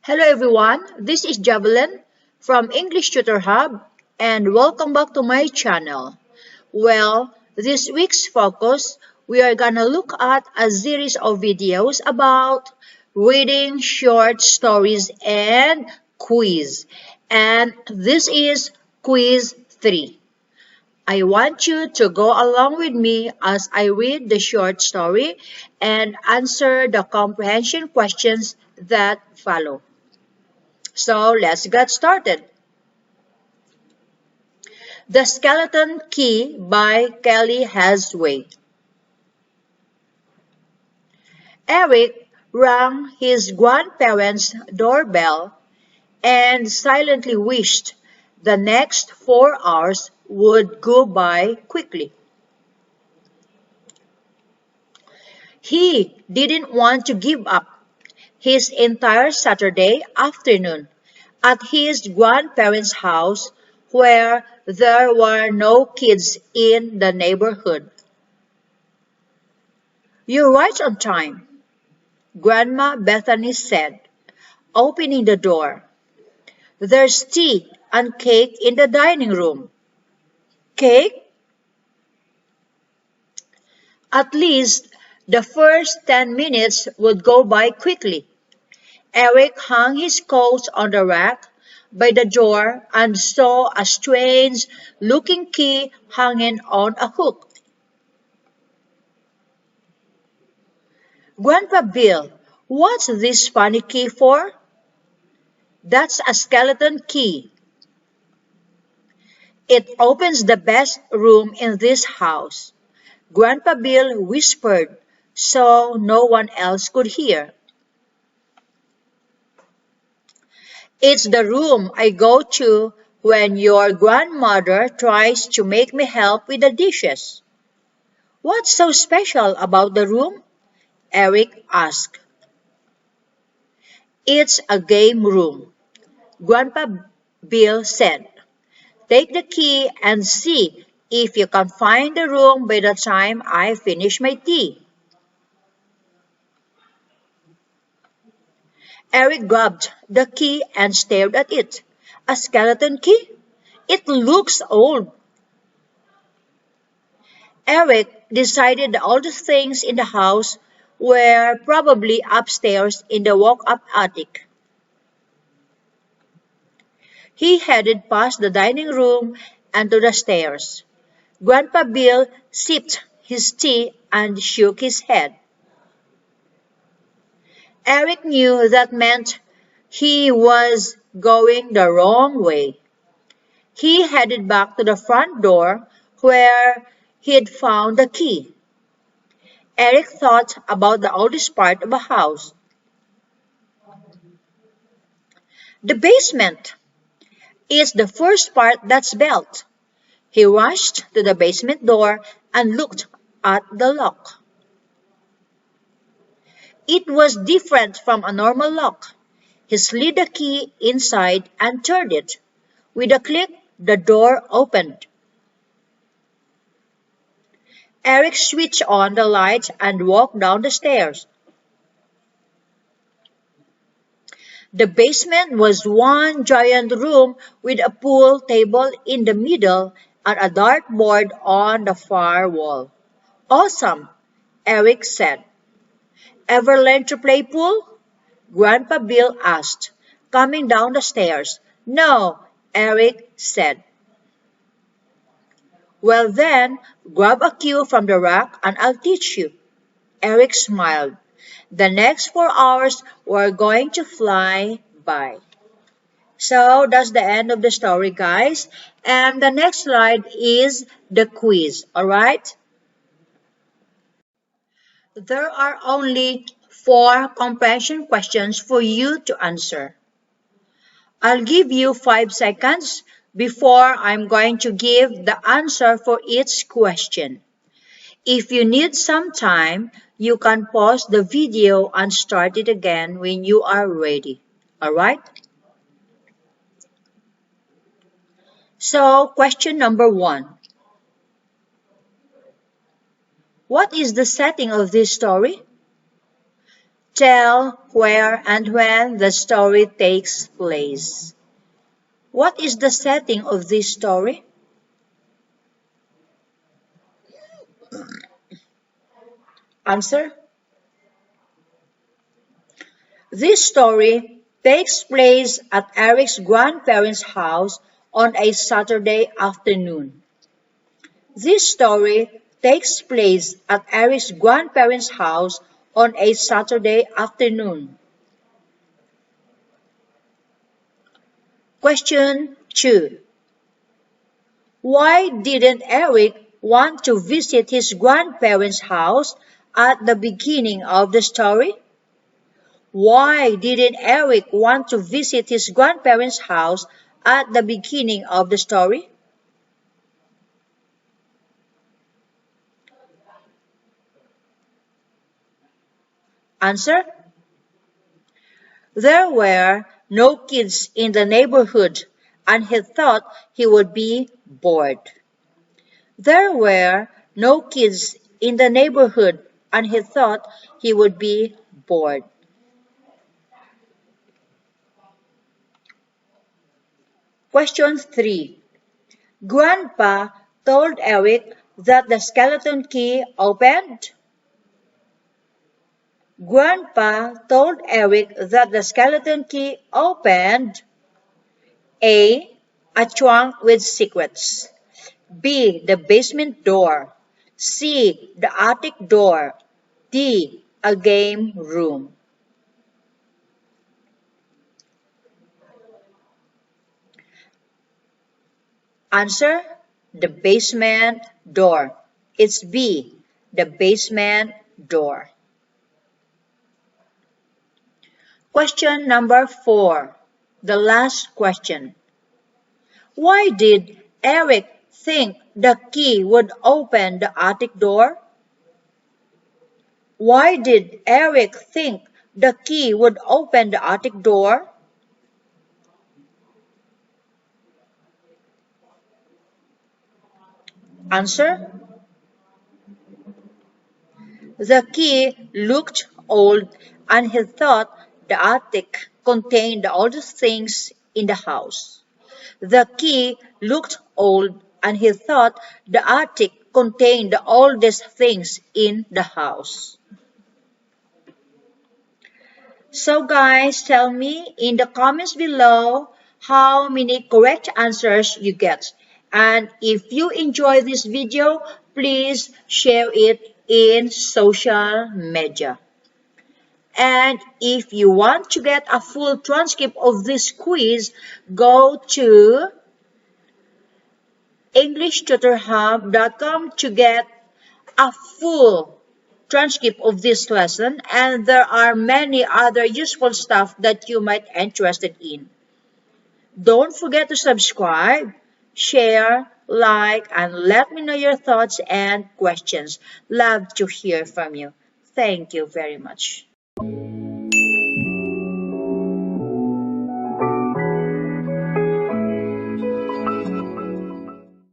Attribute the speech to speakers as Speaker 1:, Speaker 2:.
Speaker 1: Hello everyone, this is Javelin from English Tutor Hub and welcome back to my channel. Well, this week's focus, we are gonna look at a series of videos about reading short stories and quiz. And this is quiz 3. I want you to go along with me as I read the short story and answer the comprehension questions that follow. So let's get started. The Skeleton Key by Kelly Hasway. Eric rang his grandparents' doorbell and silently wished the next 4 hours would go by quickly. He didn't want to give up his entire Saturday afternoon at his grandparents' house where there were no kids in the neighborhood. "You're right on time," Grandma Bethany said, opening the door. "There's tea and cake in the dining room." "Cake?" At least the first 10 minutes would go by quickly. Eric hung his coat on the rack by the door and saw a strange-looking key hanging on a hook. "Grandpa Bill, what's this funny key for?" "That's a skeleton key. It opens the best room in this house," Grandpa Bill whispered so no one else could hear. "It's the room I go to when your grandmother tries to make me help with the dishes." "What's so special about the room?" Eric asked. "It's a game room," Grandpa Bill said. "Take the key and see if you can find the room by the time I finish my tea." Eric grabbed the key and stared at it. A skeleton key? It looks old. Eric decided the oldest things in the house were probably upstairs in the walk-up attic. He headed past the dining room and to the stairs. Grandpa Bill sipped his tea and shook his head. Eric knew that meant he was going the wrong way. He headed back to the front door where he'd found the key. Eric thought about the oldest part of a house. The basement is the first part that's built. He rushed to the basement door and looked at the lock. It was different from a normal lock. He slid the key inside and turned it. With a click, the door opened. Eric switched on the light and walked down the stairs. The basement was one giant room with a pool table in the middle and a dartboard on the far wall. "Awesome," Eric said. "Ever learn to play pool?" Grandpa Bill asked, coming down the stairs. "No," Eric said. "Well then, grab a cue from the rack and I'll teach you." Eric smiled. The next 4 hours were going to fly by. So that's the end of the story, guys. And the next slide is the quiz, alright? There are only 4 comprehension questions for you to answer. I'll give you 5 seconds before I'm going to give the answer for each question. If you need some time, you can pause the video and start it again when you are ready. Alright? So, question number 1. What is the setting of this story? Tell where and when the story takes place. What is the setting of this story? Answer. This story takes place at Eric's grandparents' house on a Saturday afternoon. This story takes place at Eric's grandparents' house on a Saturday afternoon. Question 2. Why didn't Eric want to visit his grandparents' house at the beginning of the story? Why didn't Eric want to visit his grandparents' house at the beginning of the story? Answer. There were no kids in the neighborhood, and he thought he would be bored. There were no kids in the neighborhood, and he thought he would be bored. Question 3. Grandpa told Eric that the skeleton key opened. Grandpa told Eric that the skeleton key opened A. A trunk with secrets, B. The basement door, C. The attic door, D. A game room. Answer. The basement door. It's B. The basement door. Question number 4, the last question. Why did Eric think the key would open the attic door? Why did Eric think the key would open the attic door? Answer. The key looked old and he thought the attic contained the oldest things in the house. The key looked old and he thought the attic contained the oldest things in the house. So guys, tell me in the comments below how many correct answers you get. And if you enjoy this video, please share it in social media. And if you want to get a full transcript of this quiz, go to englishtutorhub.com to get a full transcript of this lesson, and there are many other useful stuff that you might be interested in. Don't forget to subscribe, share, like, and let me know your thoughts and questions. Love to hear from you. Thank you very much.